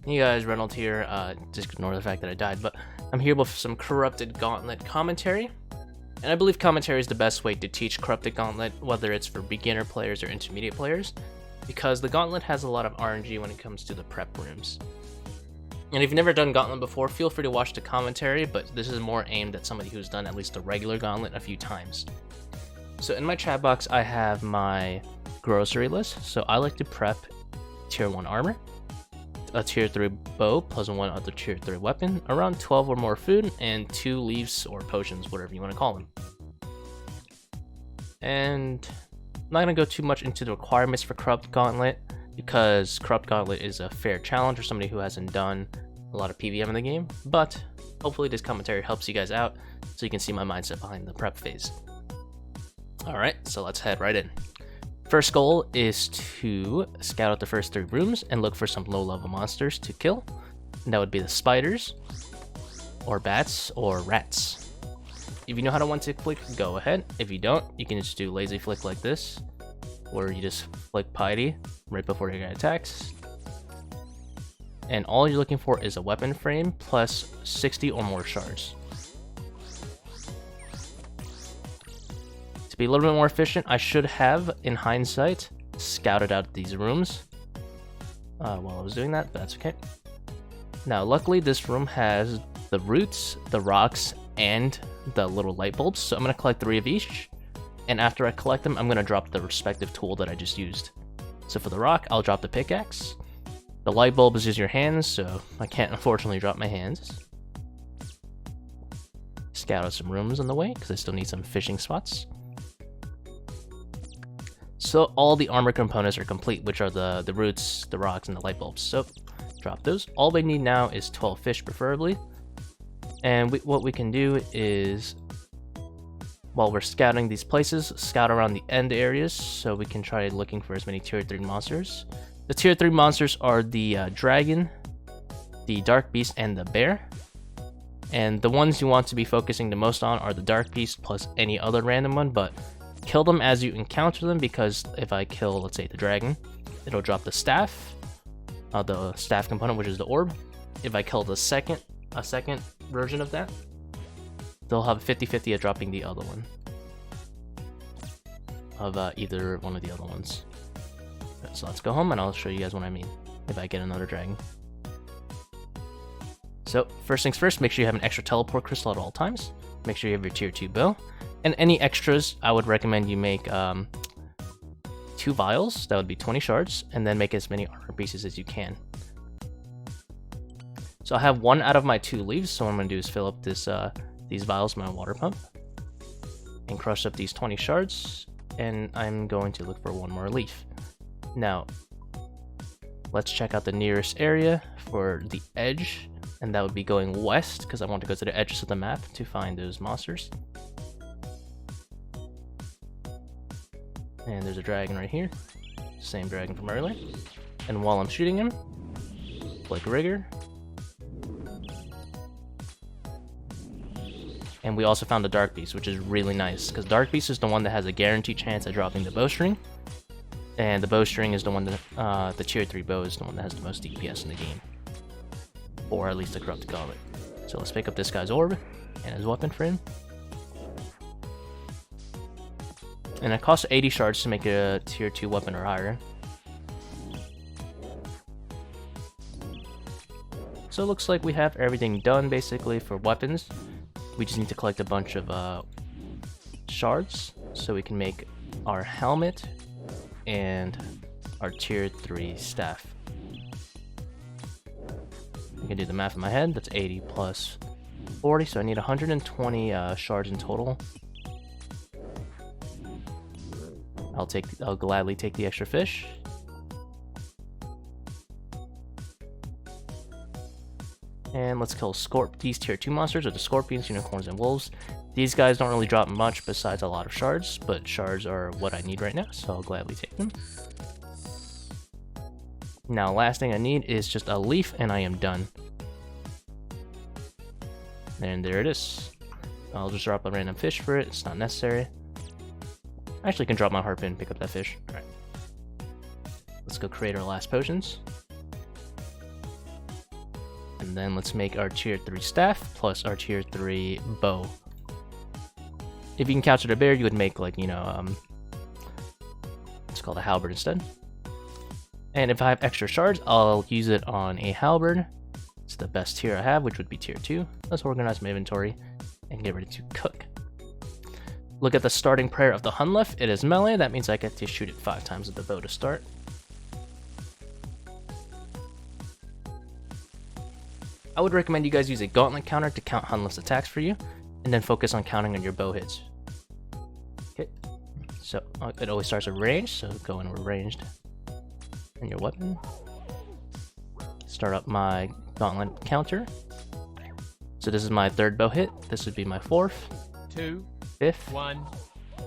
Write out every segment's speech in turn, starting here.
Hey guys, Reynold here. Just ignore the fact that I died, but I'm here with some Corrupted Gauntlet commentary. And I believe commentary is the best way to teach Corrupted Gauntlet, whether it's for beginner players or intermediate players, because the Gauntlet has a lot of RNG when it comes to the prep rooms. And if you've never done Gauntlet before, feel free to watch the commentary, but this is more aimed at somebody who's done at least the regular Gauntlet a few times. So in my chat box, I have my grocery list. So I like to prep tier 1 armor, a tier 3 bow plus one other tier 3 weapon, around 12 or more food, and 2 leaves or potions, whatever you want to call them. And I'm not going to go too much into the requirements for Corrupt Gauntlet, because Corrupt Gauntlet is a fair challenge for somebody who hasn't done a lot of PVM in the game, but hopefully this commentary helps you guys out so you can see my mindset behind the prep phase. Alright, so let's head right in. First goal is to scout out the first 3 rooms and look for some low-level monsters to kill. And that would be the spiders, or bats, or rats. If you know how to one-tick flick, go ahead. If you don't, you can just do lazy flick like this, where you just flick piety right before your guy attacks. And all you're looking for is a weapon frame plus 60 or more shards. To be a little bit more efficient, I should have, in hindsight, scouted out these rooms while I was doing that, but that's okay. Now, luckily, this room has the roots, the rocks, and the little light bulbs, so I'm going to collect 3 of each, and after I collect them, I'm going to drop the respective tool that I just used. So for the rock, I'll drop the pickaxe. The light bulb is just your hands, so I can't unfortunately drop my hands. Scout out some rooms on the way, because I still need some fishing spots. So all the armor components are complete, which are the roots, the rocks, and the light bulbs. So drop those. All we need now is 12 fish, preferably. And what we can do is, while we're scouting these places, scout around the end areas so we can try looking for as many tier 3 monsters. The tier 3 monsters are the dragon, the dark beast, and the bear. And the ones you want to be focusing the most on are the dark beast plus any other random one, but kill them as you encounter them, because if I kill, let's say, the dragon, it'll drop the staff component, which is the orb. If I kill a second version of that, they'll have a 50-50 at dropping the other one of either one of the other ones. So let's go home and I'll show you guys what I mean if I get another dragon. So first things first, make sure you have an extra teleport crystal at all times. Make sure you have your tier 2 bow. And any extras, I would recommend you make 2 vials, that would be 20 shards, and then make as many armor pieces as you can. So I have 1 out of my 2 leaves, so what I'm going to do is fill up these vials with my water pump, and crush up these 20 shards, and I'm going to look for 1 more leaf. Now, let's check out the nearest area for the edge, and that would be going west, because I want to go to the edges of the map to find those monsters. And there's a dragon right here, same dragon from earlier. And while I'm shooting him, flick rigger. And we also found the dark beast, which is really nice, because dark beast is the one that has a guaranteed chance at dropping the bowstring. And the bowstring is the one that, the tier 3 bow is the one that has the most DPS in the game. Or at least the Corrupted Gauntlet. So let's pick up this guy's orb and his weapon frame. And it costs 80 shards to make a tier 2 weapon or higher. So it looks like we have everything done basically for weapons. We just need to collect a bunch of shards so we can make our helmet and our tier 3 staff. I can do the math in my head. That's 80 plus 40, so I need 120 shards in total. I'll gladly take the extra fish. And let's kill these tier 2 monsters, or the scorpions, unicorns, and wolves. These guys don't really drop much besides a lot of shards, but shards are what I need right now, so I'll gladly take them. Now, last thing I need is just a leaf, and I am done. And there it is. I'll just drop a random fish for it, it's not necessary. I actually can drop my harpoon and pick up that fish. Alright. Let's go create our last potions. And then let's make our tier 3 staff plus our tier 3 bow. If you can capture the bear, you would make like, it's called a halberd instead. And if I have extra shards, I'll use it on a halberd. It's the best tier I have, which would be tier 2. Let's organize my inventory and get ready to cook. Look at the starting prayer of the Hunllef. It is melee. That means I get to shoot it 5 times with the bow to start. I would recommend you guys use a Gauntlet counter to count Hunllef's attacks for you, and then focus on counting on your bow hits. Okay, so it always starts with range, so go in with ranged. And your weapon. Start up my Gauntlet counter. So this is my 3rd bow hit. This would be my 4th. 2, 5th. 1,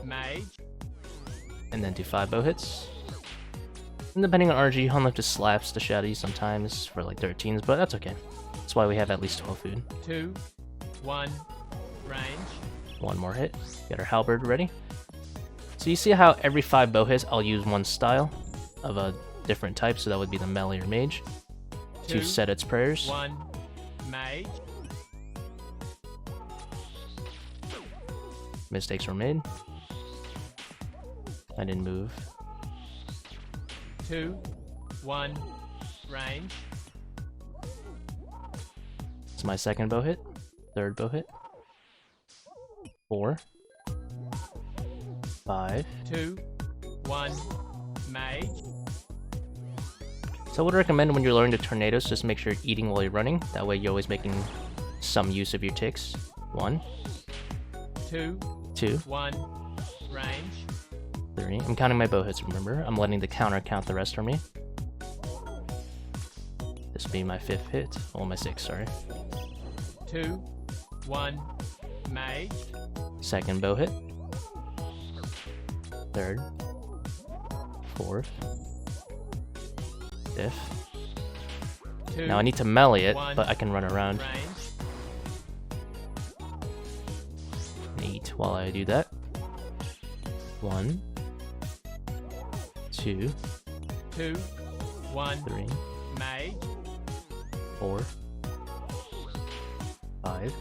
mage. And then do 5 bow hits. And depending on RG, Hunllef just slaps the shaddy sometimes for like 13s, but that's okay. That's why we have at least 12 food. 2, 1, range. 1 more hit. Get our halberd ready. So you see how every 5 bow hits, I'll use one style of a different type, so that would be the melee or mage. 2, to set its prayers. 1, mage. Mistakes were made. I didn't move. 2, 1, range. It's my 2nd bow hit. 3rd bow hit. 4. 5. 2, 1, mage. So I would recommend when you're learning the tornadoes, just make sure you're eating while you're running. That way you're always making some use of your ticks. 1. 2, 2. 1, range. 3. I'm counting my bow hits, remember? I'm letting the counter count the rest for me. This will be my 5th hit. Oh, my 6th, sorry. 2, 1, mage. 2nd bow hit. 3rd. 4th. 5th. 2, Now I need to melee it, 1, but I can run around range. and eat while I do that. 1. 2. 2, 1, 3. mage. 4. 5.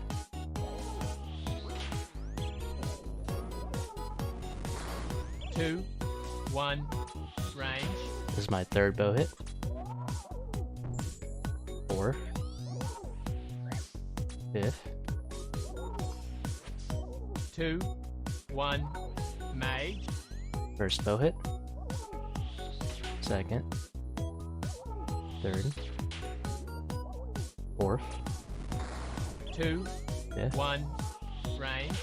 2, 1, range. This is my 3rd bow hit. 4th. 5th. 2, 1, mage. 1st bow hit. 2nd. 3rd. 4th. 2, 5th. 1, range.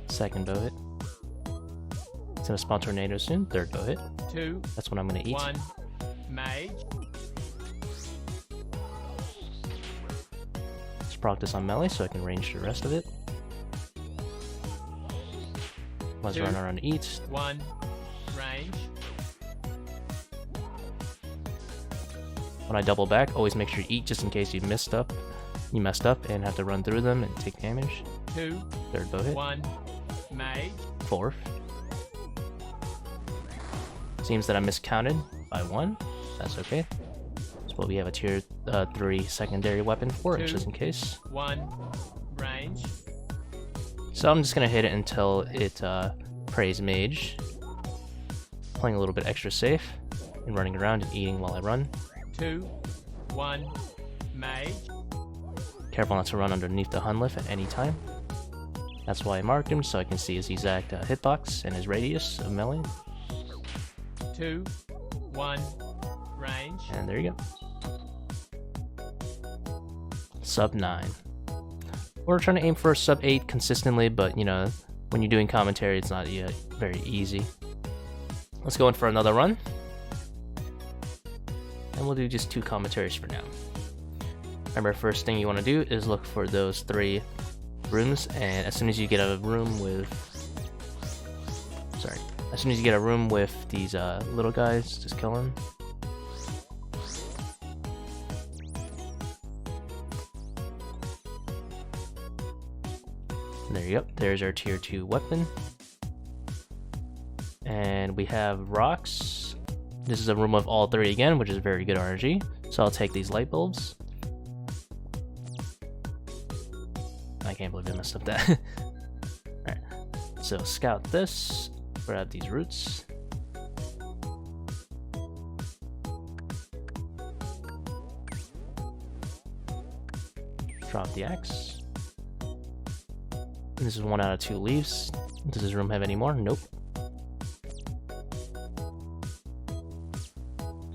2nd bow hit. It's gonna spawn tornado soon. 3rd bow hit. 2, That's what I'm gonna eat. 1, mage. Let's proc this on melee so I can range the rest of it. Let's 2, run around and eat. 1, range. When I double back, always make sure you eat just in case you messed up and have to run through them and take damage. 2, 3rd bow hit. 1, mage. 4th. Seems that I miscounted by 1. That's okay. That's what we have a tier 3 secondary weapon for, 2, just in case. 1, range. So I'm just gonna hit it until it prays mage. Playing a little bit extra safe and running around and eating while I run. 2, 1, mage. Careful not to run underneath the Hunllef at any time. That's why I marked him, so I can see his exact hitbox and his radius of melee. 2, 1, range. And there you go. Sub 9. We're trying to aim for a sub 8 consistently, but you know, when you're doing commentary, it's not very easy. Let's go in for another run. And we'll do just 2 commentaries for now. Remember, first thing you want to do is look for those 3 rooms, and as soon as you get a room with... As soon as you get a room with these little guys, just kill them. There you go. There's our tier 2 weapon. And we have rocks This is a room of all 3 again, which is very good RNG. So I'll take these light bulbs. I can't believe I messed up that. Alright, so scout this, grab these roots. Drop the axe. This is 1 out of 2 leaves. Does this room have any more? Nope.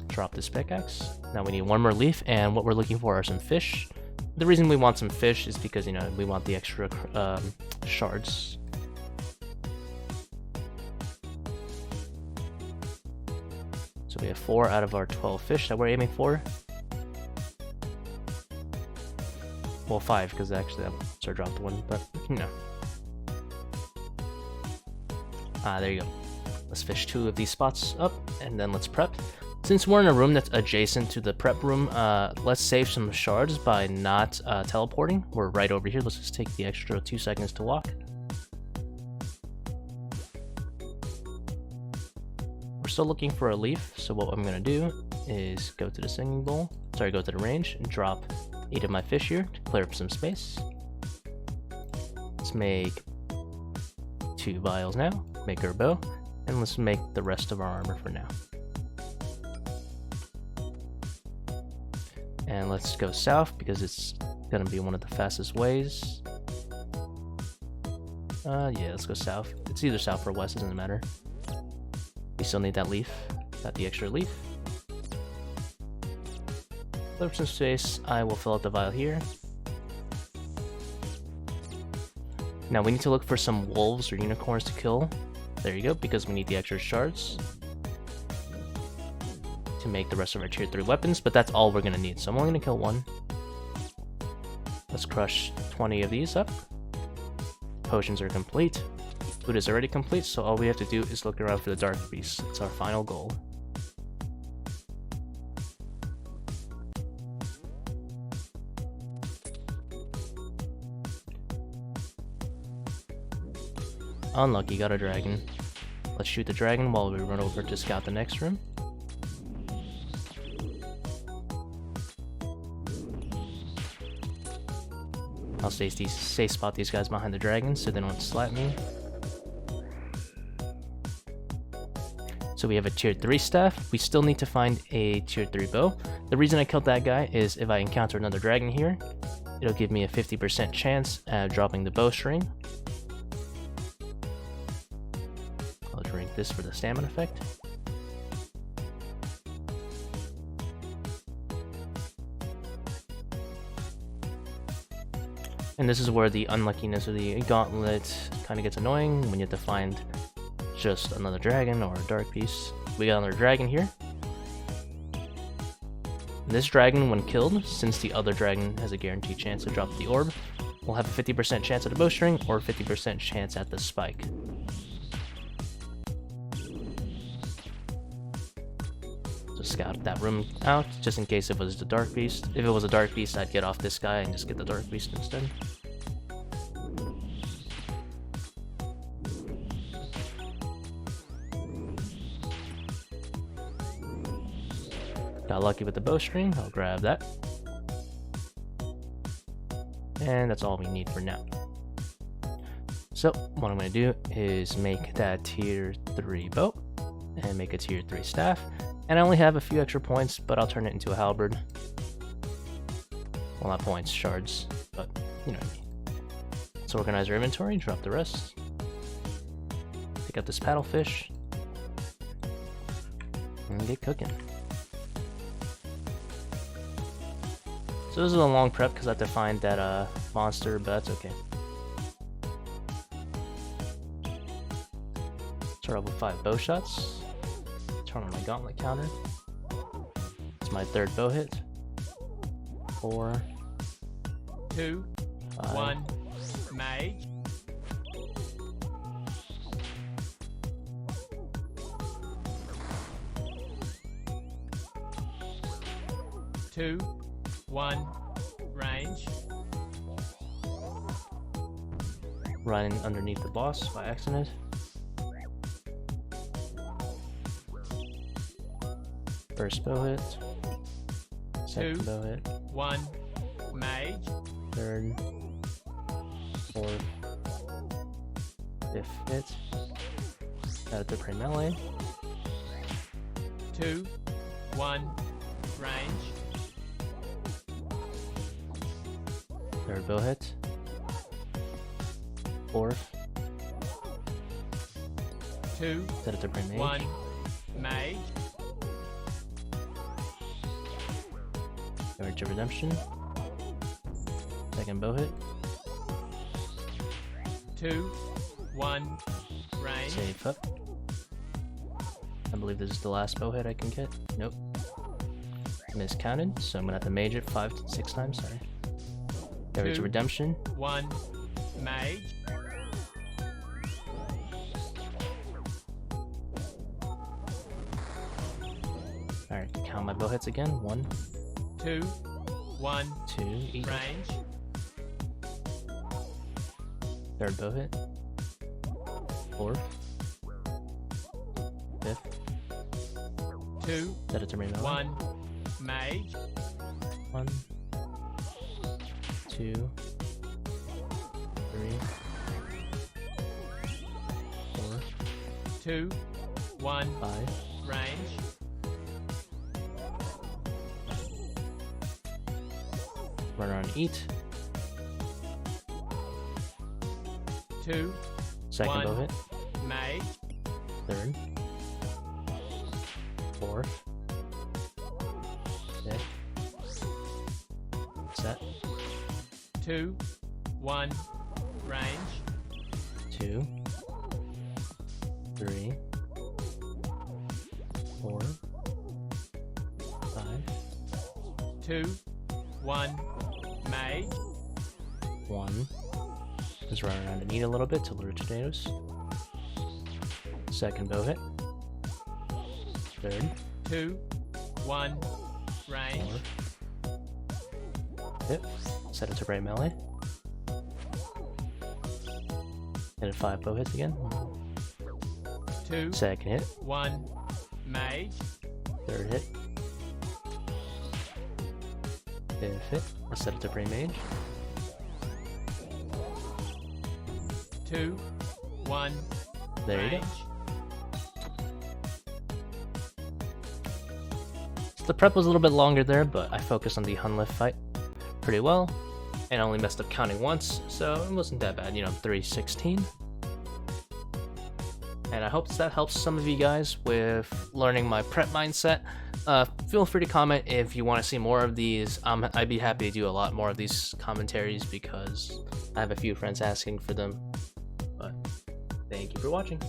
Drop this pickaxe. Now we need 1 more leaf, and what we're looking for are some fish. The reason we want some fish is because, you know, we want the extra shards. So we have 4 out of our 12 fish that we're aiming for. Well, 5, because actually I dropped 1, but, you know. There you go. Let's fish 2 of these spots up, and then let's prep. Since we're in a room that's adjacent to the prep room, let's save some shards by not teleporting. We're right over here. Let's just take the extra 2 seconds to walk. We're still looking for a leaf, so what I'm going to do is go to the singing bowl. Sorry, go to the range and drop 8 of my fish here to clear up some space. Let's make 2 vials now, make our bow, and let's make the rest of our armor for now. And let's go south because it's gonna be one of the fastest ways. Yeah, let's go south. It's either south or west, doesn't matter. We still need that leaf. Got the extra leaf. Clear up some space. I will fill up the vial here. Now we need to look for some wolves or unicorns to kill. There you go, because we need the extra shards to make the rest of our tier 3 weapons, but that's all we're gonna need. So I'm only gonna kill 1. Let's crush 20 of these up. Potions are complete. Food is already complete, so all we have to do is look around for the dark beast. It's our final goal. Unlucky, got a dragon. Let's shoot the dragon while we run over to scout the next room. I'll safe spot these guys behind the dragon so they don't slap me. So we have a tier 3 staff. We still need to find a tier 3 bow. The reason I killed that guy is if I encounter another dragon here, it'll give me a 50% chance at dropping the bowstring. I'll drink this for the stamina effect. And this is where the unluckiness of the gauntlet kind of gets annoying when you have to find just another dragon or a dark beast. We got another dragon here. This dragon, when killed, since the other dragon has a guaranteed chance to drop the orb, will have a 50% chance at the bowstring or 50% chance at the spike. So scout that room out, just in case it was the dark beast. If it was a dark beast, I'd get off this guy and just get the dark beast instead. Got lucky with the bowstring, I'll grab that. And that's all we need for now. So what I'm going to do is make that tier 3 bow and make a tier 3 staff. And I only have a few extra points, but I'll turn it into a halberd. Well, not points, shards, but you know what I mean. Let's organize our inventory, drop the rest. Pick up this paddlefish. And get cooking. So this is a long prep because I have to find that monster, but that's okay. Start off with 5 bow shots. Turn on my gauntlet counter. It's my 3rd bow hit. 4, 2, 5. 1, mage. Two, 1, range. Running underneath the boss by accident. First bow hit. Second 2, bow hit. 1, mage, Third. Fourth. Fifth hit. Out of the prey melee. 2, 1, range, Third bow hit. Fourth. 2, Set it to prey mage. 1, mage, Urge of Redemption. Second bow hit. 2, 1, range, Save up. I believe this is the last bow hit I can get. Nope. Miscounted, so I'm gonna have to mage it 5 to 6 times, sorry. Urge of 2, Redemption. 1, mage, Alright, count my bow hits again. 1, 2, 1, 2, each. range, Third bow hit. Fourth. Fifth. 2, Set it to melee. 1, mage, 1, 2, 3, 4, 2, 1, 5. range, Run around and eat. 2, Second bow 1, hit. mage, Third. Fourth. Fifth. Set. 2, 1, range, 2, 3, 4, 5. 2, 1, mage, 1. Just run around and eat a little bit to lure tomatoes. Second bow hit. Third. 2, 1, range, Fourth. Hit. Set it to right melee. Hit it 5 bow hits again. 2, Second hit. 1, mage, Third hit. Fifth hit. Let's set it to prey mage. 2, 1, There you range, go. So the prep was a little bit longer there, but I focused on the Hunllef fight pretty well, and only messed up counting once, so it wasn't that bad, you know, 316. And I hope that helps some of you guys with learning my prep mindset. Feel free to comment if you want to see more of these. I'd be happy to do a lot more of these commentaries because I have a few friends asking for them. But thank you for watching.